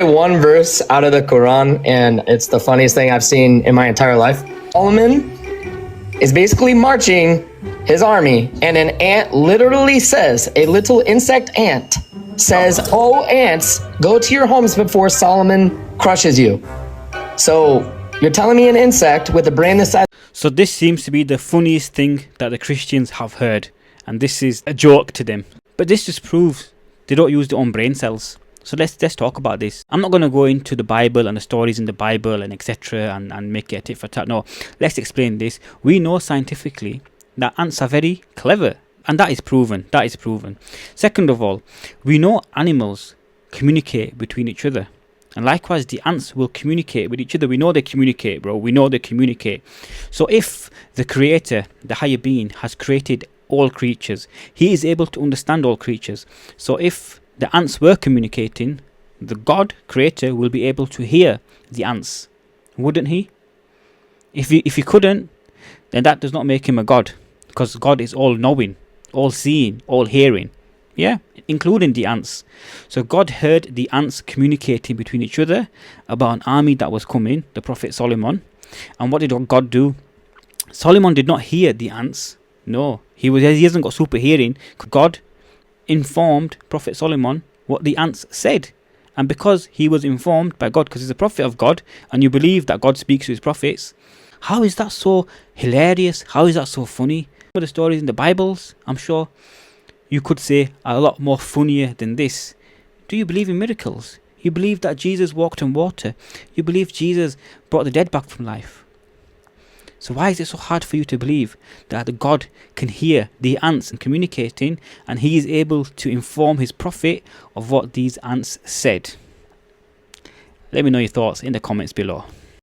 One verse out of the Quran, and it's the funniest thing I've seen in my entire life. Solomon is basically marching his army, and an ant literally says, a little insect ant says, "Oh, ants, go to your homes before Solomon crushes you." So you're telling me an insect with a brain the size... So this seems to be the funniest thing that the Christians have heard, and this is a joke to them. But this just proves they don't use their own brain cells. So let's talk about this. I'm not going to go into the Bible and the stories in the Bible and etc. and make it a tit for tat. No, let's explain this. We know scientifically that ants are very clever, and that is proven. That is proven. Second of all, we know animals communicate between each other, and likewise the ants will communicate with each other. We know they communicate, bro. We know they communicate. So if the creator, the higher being, has created all creatures, he is able to understand all creatures. So if the ants were communicating, the God creator will be able to hear the ants, wouldn't he? If he couldn't, then that does not make him a God, because God is all knowing, all seeing, all hearing, yeah, including the ants. So God heard the ants communicating between each other about an army that was coming, the Prophet Solomon. And what did God do? Solomon did not hear the ants. No, he hasn't got super hearing. God informed Prophet Solomon what the ants said, and because he was informed by God, because he's a prophet of God, and you believe that God speaks to his prophets, how is that so hilarious? How is that so funny? For the stories in the Bibles, I'm sure you could say are a lot more funnier than this. Do you believe in miracles? You believe that Jesus walked on water? You believe Jesus brought the dead back from life? So why is it so hard for you to believe that God can hear the ants and communicating, and he is able to inform his prophet of what these ants said? Let me know your thoughts in the comments below.